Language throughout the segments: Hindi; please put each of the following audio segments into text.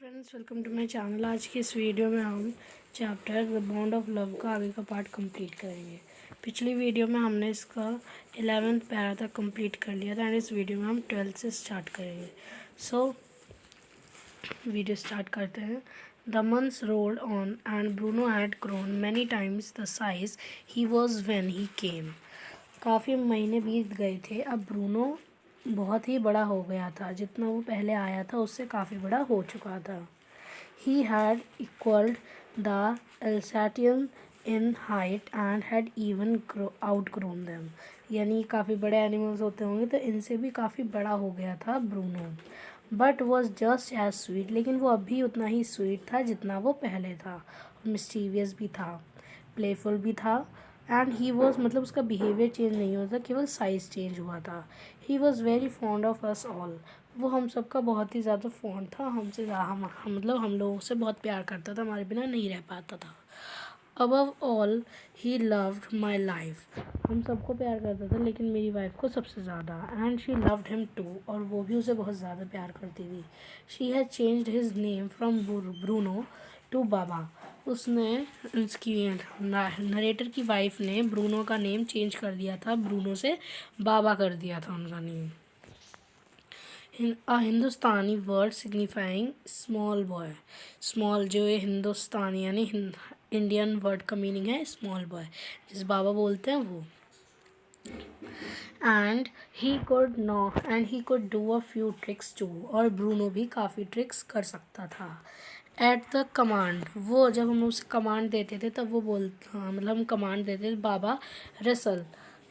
Friends, welcome to my channel. आज की इस वीडियो में हम chapter the bond of love का आगे का पार्ट कंप्लीट करेंगे। पिछली वीडियो में हमने इसका 11th पैरा तक कंप्लीट कर लिया था एंड इस वीडियो में हम 12th से स्टार्ट करेंगे। सो वीडियो स्टार्ट करते हैं। The months rolled on and Bruno had grown many times the size he was when he came. काफ़ी महीने बीत गए थे, अब ब्रूनो बहुत ही बड़ा हो गया था। जितना वो पहले आया था उससे काफ़ी बड़ा हो चुका था। He had equalled the Alsatian in height and had even outgrown them. यानी काफ़ी बड़े एनिमल्स होते होंगे तो इनसे भी काफ़ी बड़ा हो गया था Bruno. But was just as sweet, लेकिन वो अब भी उतना ही स्वीट था जितना वो पहले था। मिस्टीवियस भी था, प्लेफुल भी था एंड ही वॉज मतलब उसका बिहेवियर चेंज नहीं हुआ था, केवल साइज़ चेंज हुआ था। He was very fond of us all. वो हम सबका बहुत ही ज़्यादा फॉन्ड था, हमसे मतलब हम लोगों से बहुत प्यार करता था, हमारे बिना नहीं रह पाता था। Above all he loved my life. हम सबको प्यार करता था लेकिन मेरी वाइफ को सबसे ज़्यादा। And she loved him too, और वो भी उसे बहुत ज़्यादा प्यार करती थी। She has changed his name from Bruno to Baba. उसने उसकी नरेटर की वाइफ ने ब्रूनो का नेम चेंज कर दिया था, ब्रूनो से बाबा कर दिया था उनका name. A Hindustani word signifying small boy. Small जो है हिंदुस्तानी यानी इंडियन वर्ड का मीनिंग है स्मॉल बॉय, जिस बाबा बोलते हैं वो। And he could do a few tricks too, और ब्रूनो भी काफ़ी ट्रिक्स कर सकता था। एट द कमांड, वो जब हम उसे कमांड देते थे तब वो हाँ मतलब हम कमांड देते थे बाबा रेसल,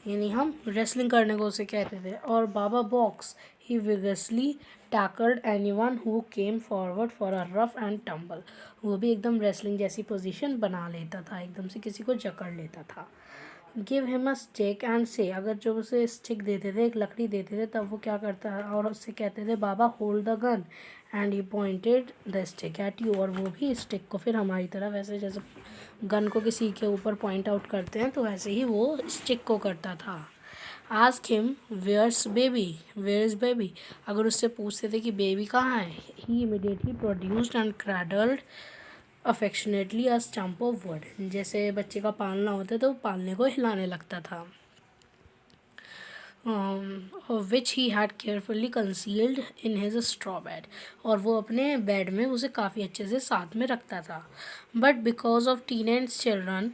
यानी हम रेसलिंग करने को उसे कहते थे। और Baba box, he vigorously tackled anyone who came forward for a rough and tumble. वो भी एकदम रेसलिंग जैसी पोजीशन बना लेता था, एकदम से किसी को जकड़ लेता था। Give him a stick and से, अगर जो उसे स्टिक देते थे, एक लकड़ी देते थे, तब वो क्या करता है और उससे कहते थे Baba hold the gun and he pointed the stick at you. और वो भी स्टिक को फिर हमारी तरह वैसे जैसे गन को किसी के ऊपर पॉइंट आउट करते हैं तो वैसे ही वो स्टिक को करता था। Ask him where's baby, where is baby, अगर उससे पूछते थे कि बेबी कहाँ है, he immediately produced and cradled affectionately a stump of wood. जैसे बच्चे का पालना होता है तो पालने को हिलाने लगता था। Which he had carefully concealed in his straw bed, और वो अपने बेड में उसे काफ़ी अच्छे से साथ में रखता था। But because of teenage children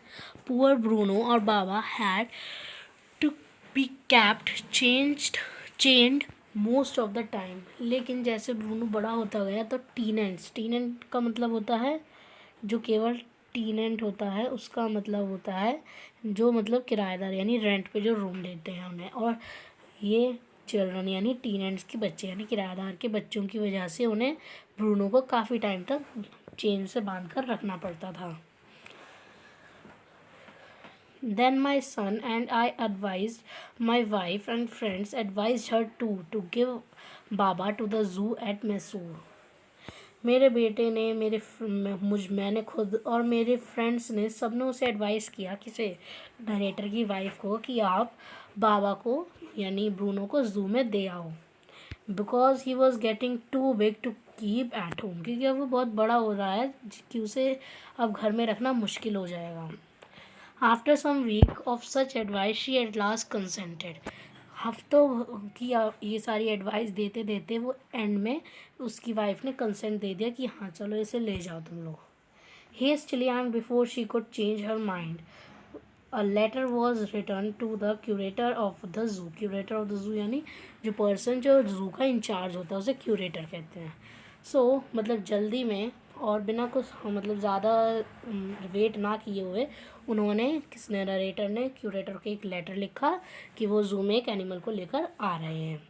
poor Bruno और Baba had to be kept chained most of the time. लेकिन जैसे ब्रूनो बड़ा होता गया तो टीनेंट का मतलब होता है जो केवल टीनेंट होता है, उसका मतलब होता है जो मतलब किराएदार यानी रेंट पे जो रूम लेते हैं उन्हें। और ये चिल्ड्रन यानी टीनेंट्स के बच्चे यानी किराएदार के बच्चों की वजह से उन्हें ब्रूनो को काफ़ी टाइम तक चेन से बांध कर रखना पड़ता था। Then my son and I advised, my wife and friends advised her too, to give Baba to the zoo at Mysore. मेरे बेटे ने मैंने खुद और मेरे फ्रेंड्स ने सबने उसे एडवाइस किया, किसे, नरेटर की वाइफ को, कि आप बाबा को यानी ब्रूनो को जू में दे आओ। Because he was getting too big to keep at home, क्योंकि अब वो बहुत बड़ा हो रहा है कि उसे अब घर में रखना मुश्किल हो जाएगा। After some week of such advice she at last consented. हफ्तों की ये सारी एडवाइस देते देते वो एंड में उसकी वाइफ ने कंसेंट दे दिया कि हाँ चलो इसे ले जाओ तुम लोग। Hastily and before she could change her mind a letter was return to the curator of the zoo. Curator of the zoo यानी जो पर्सन जो जू का इंचार्ज होता है उसे क्यूरेटर कहते हैं। सो मतलब जल्दी में और बिना कुछ मतलब ज़्यादा वेट ना किए हुए उन्होंने किसने, नरेटर ने क्यूरेटर को एक लेटर लिखा कि वो जू में एक एनिमल को लेकर आ रहे हैं।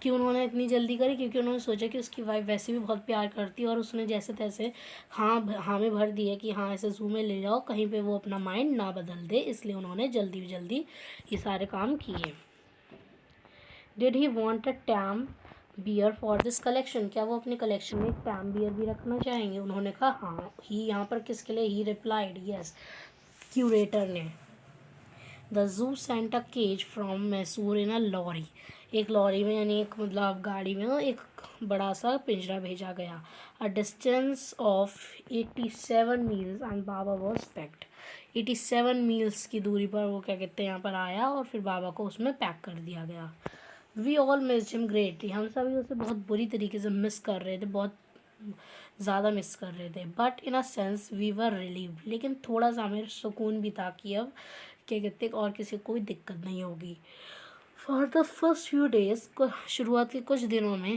कि उन्होंने इतनी जल्दी करी क्योंकि उन्होंने सोचा कि उसकी वाइफ वैसे भी बहुत प्यार करती है और उसने जैसे तैसे हाँ में भर दिया कि हाँ ऐसे जू में ले जाओ, कहीं पे वो अपना माइंड ना बदल दे, इसलिए उन्होंने जल्दी ये सारे काम किए। Did he want a tame bear for this collection, क्या वो अपने कलेक्शन में एक टैम बियर भी रखना चाहेंगे? उन्होंने कहा हाँ। ही यहाँ पर किसके लिए, ही रिप्लाइड यस, क्यूरेटर ने। The zoo sent a cage from Mysore in a lorry, एक लॉरी में यानी एक मतलब गाड़ी में एक बड़ा सा पिंजरा भेजा गया। A distance of 87 meals and Baba was packed. 87 meals की दूरी पर वो क्या कहते हैं यहाँ पर आया और फिर बाबा को उसमें पैक कर दिया गया। We all missed him greatly. हम सभी उसे बहुत बुरी तरीके से मिस कर रहे थे, बहुत ज़्यादा मिस कर रहे थे। But in a sense we were relieved. लेकिन थोड़ा सा हमें सुकून भी था कि अब क्या कहते हैं और किसी को कोई दिक्कत नहीं होगी। For the first few days, शुरुआत के कुछ दिनों में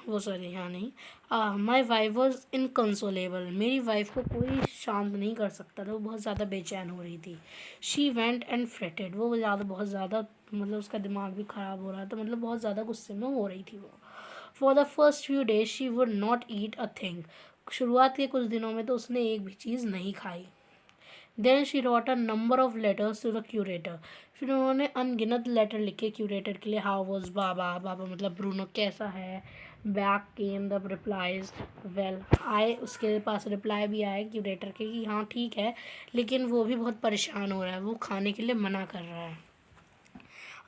वो सॉरी हाँ नहीं, माई वाइफ वॉज इनकंसोलेबल। मेरी वाइफ को कोई शांत नहीं कर सकता था, वो बहुत ज़्यादा बेचैन हो रही थी। She went and fretted. वो बहुत ज़्यादा मतलब उसका दिमाग भी ख़राब हो रहा था, मतलब बहुत ज़्यादा गुस्से में हो रही थी वो। For the first few days she would not eat a thing. शुरुआत के कुछ दिनों में तो उसने एक भी चीज़ नहीं खाई। Then she wrote a number of letters to the curator. फिर उन्होंने अनगिनत लेटर लिखे क्यूरेटर के लिए। हाउ वॉज बाबा, बाबा मतलब ब्रूनो कैसा है। Back came the replies well, आए उसके पास रिप्लाई भी आए क्यूरेटर के कि हाँ ठीक है, लेकिन वो भी बहुत परेशान हो रहा है, वो खाने के लिए मना कर रहा है।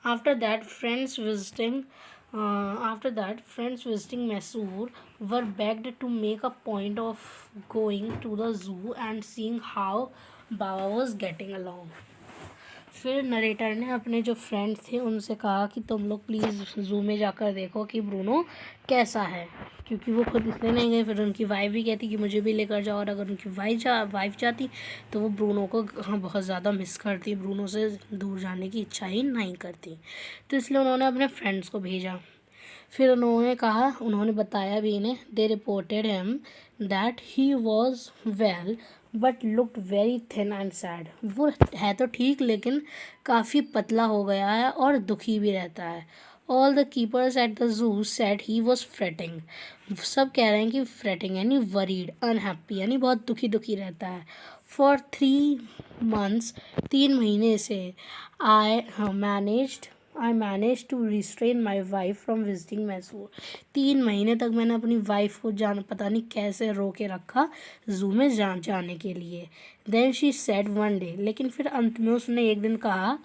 After that, friends visiting Mysore were begged to make a point of going to the zoo and seeing how Baba was getting along. फिर नरेटर ने अपने जो फ्रेंड्स थे उनसे कहा कि तुम लोग प्लीज़ ज़ू में जाकर देखो कि ब्रूनो कैसा है, क्योंकि वो खुद इसलिए नहीं गए। फिर उनकी वाइफ भी कहती कि मुझे भी लेकर जाओ, और अगर उनकी वाइफ जाती तो वो ब्रूनो को बहुत ज़्यादा मिस करती, ब्रूनो से दूर जाने की इच्छा ही नहीं करती। तो इसलिए उन्होंने अपने फ्रेंड्स को भेजा। फिर उन्होंने बताया भी इन्हें। दे reported him that he was well but looked very thin and sad. वो है तो ठीक लेकिन काफ़ी पतला हो गया है और दुखी भी रहता है। All the keepers at the zoo said he was fretting. सब कह रहे हैं कि फ्रेटिंग यानी वरीड, अनहैप्पी यानी बहुत दुखी रहता है। फॉर 3 months, 3 महीने से I manage to restrain my wife from visiting Mysore. 3 महीने तक मैंने अपनी वाइफ को पता नहीं कैसे रोके रखा जू में जाने के लिए। Then she said one day, लेकिन फिर अंत में उसने एक दिन कहा,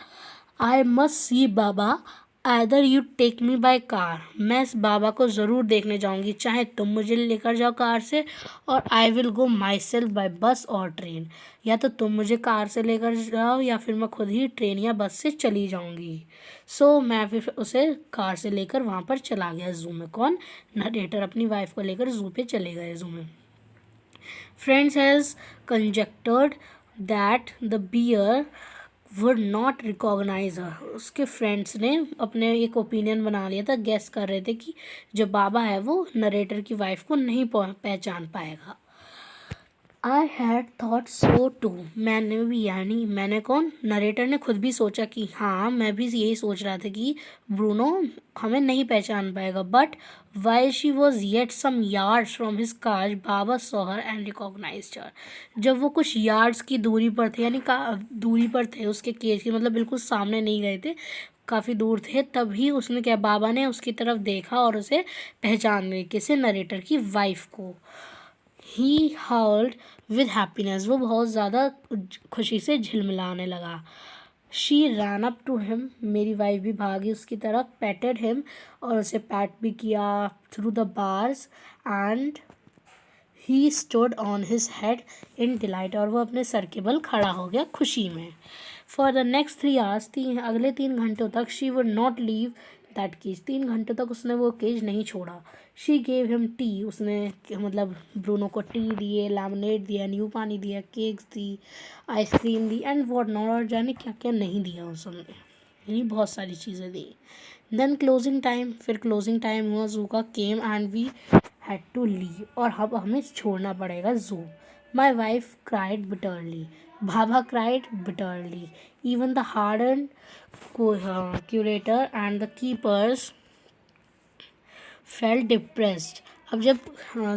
I must see Baba either you take me by car. मैं इस बाबा को ज़रूर देखने जाऊंगी, चाहे तुम मुझे लेकर जाओ कार से, और I will go my self by bus और ट्रेन। या तो तुम मुझे कार से लेकर जाओ या फिर मैं खुद ही ट्रेन या बस से चली जाऊंगी। सो मैं फिर उसे कार से लेकर वहाँ पर चला गया जू में। कौन? नरेटर अपनी वाइफ को लेकर जू पे चले गए जू में। Friends has conjectured that the bear would not recognise her. उसके फ्रेंड्स ने अपने एक ओपिनियन बना लिया था, गेस कर रहे थे कि जो बाबा है वो नरेटर की वाइफ को नहीं पहचान पाएगा। I had thought so too. मैंने भी यानी मैंने कौन? नरेटर ने खुद भी सोचा कि हाँ मैं भी यही सोच रहा था कि ब्रूनो हमें नहीं पहचान पाएगा। But while she was yet some yards from his car Baba saw her and recognised her. जब वो कुछ यार्ड्स की दूरी पर थे, यानी दूरी पर थे उसके केज की, मतलब बिल्कुल सामने नहीं गए थे, काफ़ी दूर थे, तभी उसने क्या, बाबा ने उसकी तरफ देखा और उसे पहचान गई। किसे? नरेटर की वाइफ को। He howled with happiness. वो बहुत ज़्यादा खुशी से झिलमिलाने लगा। She ran up to him. मेरी वाइफ भी भागी उसकी तरफ। पैटेड हिम, और उसे पैट भी किया through the bars, and he stood on his head in delight. और वो अपने सर के बल खड़ा हो गया खुशी में। फॉर द नेक्स्ट 3 hours, अगले 3 घंटों तक, she would not leave that cage. 3 घंटों तक उसने वो केज नहीं छोड़ा। She gave him tea. उसने मतलब ब्रूनो को टी दिए, लेमनेड दिया, नींबू पानी दिया, cakes the, ice cream the, and what not, और जाने क्या क्या नहीं दिया उसने, यानी बहुत सारी चीज़ें दी। Then closing time. फिर क्लोजिंग टाइम हुआ जू का। Came and we had to leave. और अब हमें छोड़ना पड़ेगा zoo. My wife cried bitterly. Baba cried bitterly. Even the hardened curator and the keepers felt depressed. अब जब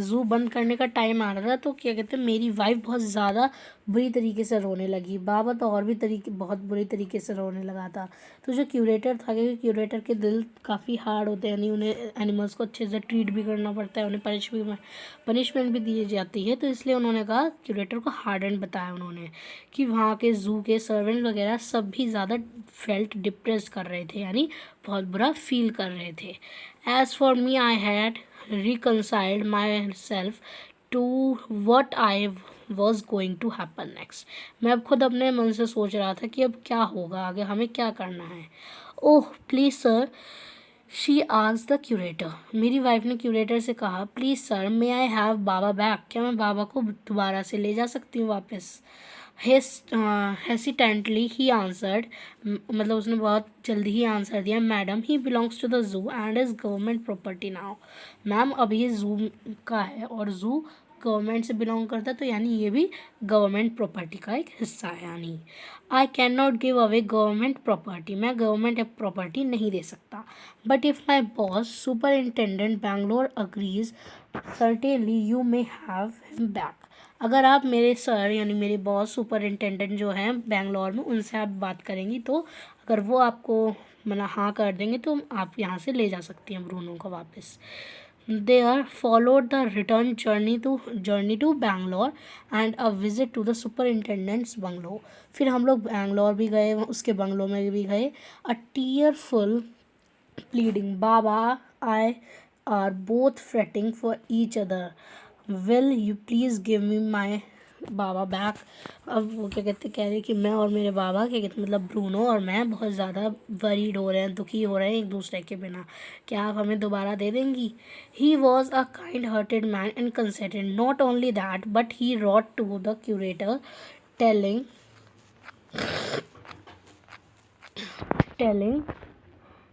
ज़ू बंद करने का टाइम आ रहा था तो क्या कहते हैं मेरी वाइफ बहुत ज़्यादा बुरी तरीके से रोने लगी। बाबा तो और भी बहुत बुरी तरीके से रोने लगा था। तो जो क्यूरेटर था, क्योंकि क्यूरेटर के दिल काफ़ी हार्ड होते हैं, यानी उन्हें एनिमल्स को अच्छे से ट्रीट भी करना पड़ता है, उन्हें पनिशमेंट भी दी जाती है, तो इसलिए उन्होंने कहा, क्यूरेटर को हार्डन बताया उन्होंने कि वहाँ के ज़ू के सर्वेंट वगैरह सब भी ज़्यादा फेल्ट डिप्रेस्ड कर रहे थे, यानी बहुत बुरा फील कर रहे थे। As for me I had reconciled myself to what I was going to happen next। मैं अब खुद अपने मन से सोच रहा था कि अब क्या होगा आगे, हमें क्या करना है। Oh please sir, she asked the curator. मेरी वाइफ ने क्यूरेटर से कहा, please sir, may I have Baba back. क्या मैं बाबा को दोबारा से ले जा सकती हूँ वापस? हेसिटेंटली ही आंसर्ड, मतलब उसने बहुत जल्दी ही आंसर दिया, madam he belongs to the zoo and is government property now. Ma'am अब ये जू का है और जू गवर्नमेंट से बिलोंग करता है, तो यानी ये भी गवर्नमेंट प्रॉपर्टी का एक हिस्सा है। यानी I can not give away government property, मैं गवर्नमेंट प्रॉपर्टी नहीं दे सकता। But if my boss superintendent Bangalore agrees, certainly you may have him back. अगर आप मेरे सर यानी मेरे बॉस सुपरिंटेंडेंट जो हैं बेंगलोर में, उनसे आप बात करेंगी, तो अगर वो आपको हाँ कर देंगे तो आप यहाँ से ले जा सकती हैं ब्रूनो को वापस। They are followed the return journey to Bangalore and a visit to the superintendent's bungalow. फिर हम लोग बैंगलोर भी गए, उसके बंगलो में भी गए। अ tearful pleading, Baba, I are both fretting for each other. Will you please give me my Baba back? अब वो क्या कहते कह रहे कि मैं और मेरे बाबा क्या कहते मतलब ब्रूनो और मैं बहुत ज़्यादा वरीड हो रहे हैं, दुखी हो रहे हैं एक दूसरे के बिना, क्या आप हमें दोबारा दे देंगी? He was a kind hearted man and considerate. Not only that but he wrote to the curator telling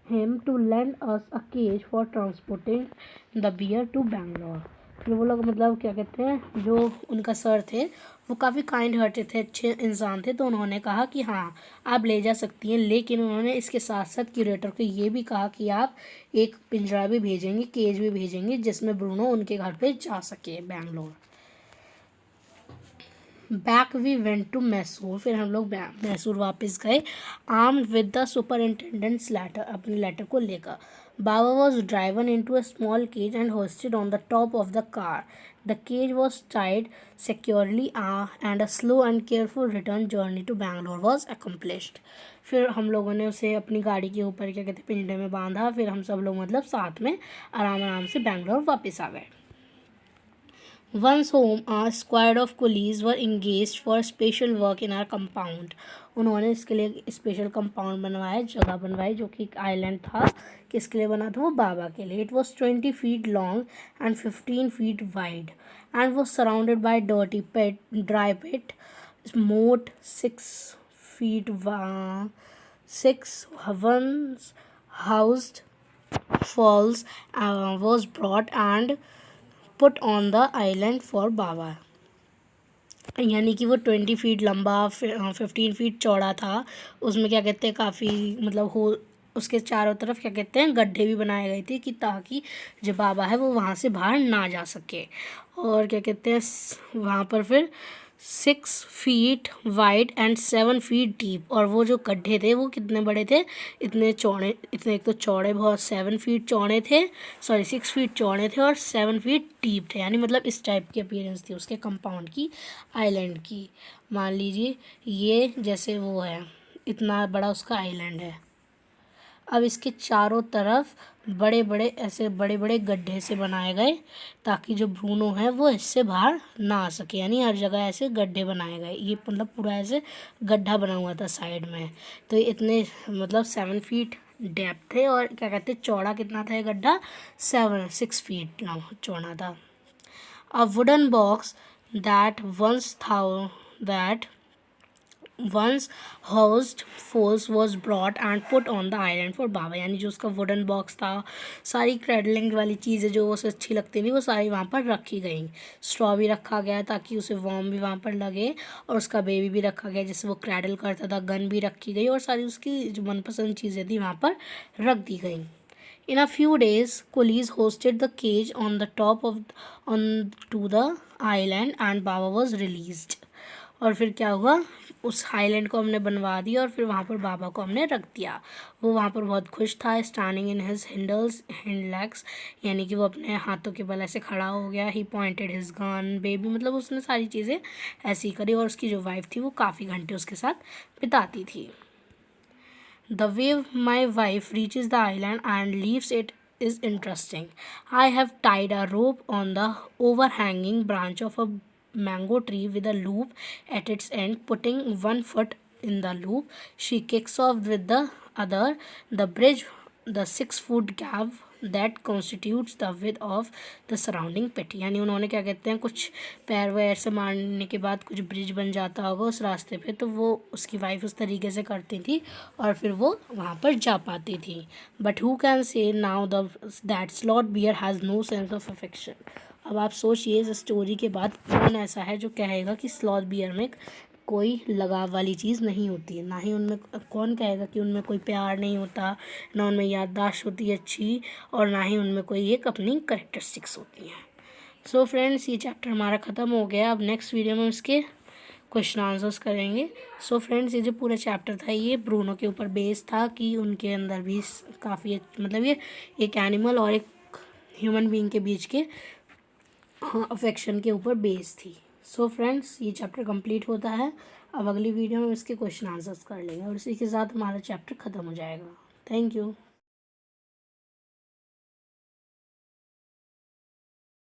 him to lend us a cage for transporting the bear to Bangalore। फिर वो लोग मतलब क्या कहते हैं, जो उनका सर थे वो काफ़ी काइंड हार्टेड थे, अच्छे इंसान थे, तो उन्होंने कहा कि हाँ आप ले जा सकती हैं, लेकिन उन्होंने इसके साथ साथ क्यूरेटर को ये भी कहा कि आप एक पिंजरा भी भेजेंगे, केज भी भेजेंगे, जिसमें ब्रूनो उनके घर पे जा सके Bangalore. Back we went to Mysore. फिर हम लोग मैसूर वापस गए, armed with the superintendent's letter, अपने लेटर को लेकर। Baba was driven into a small cage and hoisted on the top of the car. The cage was tied securely and a slow and careful return journey to Bangalore was accomplished. फिर हम लोगों ने उसे अपनी गाड़ी के ऊपर क्या कहते पिंजरे में बांधा। फिर हम सब लोग मतलब साथ में आराम आराम से बैंगलोर वापस आ गए। Once home, a squad of coolies were engaged for special work in our compound। उन्होंने इसके लिए स्पेशल कंपाउंड बनवाया, जगह बनवाई, जो कि एक आइलैंड था। किसके लिए बना था? वो बाबा के लिए। It was 20 feet long and 15 feet wide and was surrounded by dirty pit, dry pit, moat 6 feet 6 once housed falls was brought and put on the island for Baba. यानी कि वो 20 feet लंबा, 15 feet चौड़ा था। उसमें क्या कहते हैं काफ़ी मतलब हो, उसके चारों तरफ क्या कहते हैं गड्ढे भी बनाए गए थे कि ताकि जो बाबा है वो वहाँ से बाहर ना जा सके। और क्या कहते हैं वहाँ पर फिर 6 feet wide and 7 feet deep. और वो जो गड्ढे थे वो कितने बड़े थे? इतने चौड़े, इतने एक तो चौड़े बहुत 7 feet चौड़े थे, 6 feet चौड़े थे और 7 feet डीप थे। यानी मतलब इस टाइप की अपीयरेंस थी उसके कंपाउंड की, आइलैंड की। मान लीजिए ये जैसे वो है, इतना बड़ा उसका आइलैंड है। अब इसके चारों तरफ बड़े बड़े गड्ढे से बनाए गए ताकि जो ब्रूनो है वो इससे बाहर ना आ सके। यानी हर जगह ऐसे गड्ढे बनाए गए, ये मतलब पूरा ऐसे गड्ढा बना हुआ था साइड में। तो इतने मतलब 7 feet डेप्थ थे और क्या कहते चौड़ा कितना था ये गड्ढा? 6 feet चौड़ा था। A wooden box that once housed foals was brought and put on the island for बाबा। यानी जो उसका वुडन बॉक्स था, सारी क्रैडलिंग वाली चीज़ें जो उसे अच्छी लगती थी वो सारी वहाँ पर रखी गई। स्ट्रॉ भी रखा गया ताकि उसे वार्म भी वहाँ पर लगे, और उसका बेबी भी रखा गया जिससे वो क्रैडल करता था। गन भी रखी गई और सारी उसकी जो मनपसंद चीज़ें थी वहाँ पर रख दी गई। In a few days, coolies hoisted the cage on the top of on to the island and Baba was released. और फिर क्या हुआ, उस आइलैंड को हमने बनवा दिया और फिर वहाँ पर बाबा को हमने रख दिया। वो वहाँ पर बहुत खुश था। Standing in his hand legs, यानी कि वो अपने हाथों के बल ऐसे खड़ा हो गया। ही पॉइंटेड हिज गन बेबी, मतलब उसने सारी चीज़ें ऐसी करी। और उसकी जो वाइफ थी वो काफ़ी घंटे उसके साथ बिताती थी। The way my wife reaches the island and leaves it is interesting. I have tied a rope on the overhanging branch of a mango tree with a loop at its end, putting one foot in the loop. She kicks off with the other. The bridge, the 6 foot gap that constitutes the width of the surrounding pit, यानी उन्होंने क्या कहते हैं, कुछ पैर वैर से मारने के बाद कुछ ब्रिज बन जाता होगा उस रास्ते पे, तो वो उसकी वाइफ उस तरीके से करती थी और फिर वो वहाँ पर जा पाती थी। But who can say now that sloth bear has no sense of affection. अब आप सोचिए इस स्टोरी के बाद कौन ऐसा है जो कहेगा कि स्लॉथ बियर में कोई लगाव वाली चीज़ नहीं होती है, ना ही उनमें, कौन कहेगा कि उनमें कोई प्यार नहीं होता, ना उनमें याददाश्त होती है अच्छी, और ना ही उनमें कोई एक अपनी करेक्टरिस्टिक्स होती हैं। सो फ्रेंड्स, ये चैप्टर हमारा ख़त्म हो गया। अब नेक्स्ट वीडियो में इसके क्वेश्चन आंसर्स करेंगे। सो फ्रेंड्स, ये जो पूरा चैप्टर था ये ब्रूनो के ऊपर बेस्ड था कि उनके अंदर भी काफ़ी, मतलब ये एक एनिमल और एक ह्यूमन बीइंग के बीच के अफेक्शन के ऊपर बेस्ड थी। सो फ्रेंड्स, ये चैप्टर कंप्लीट होता है। अब अगली वीडियो में इसके क्वेश्चन आंसर्स कर लेंगे और इसी के साथ हमारा चैप्टर ख़त्म हो जाएगा। Thank you.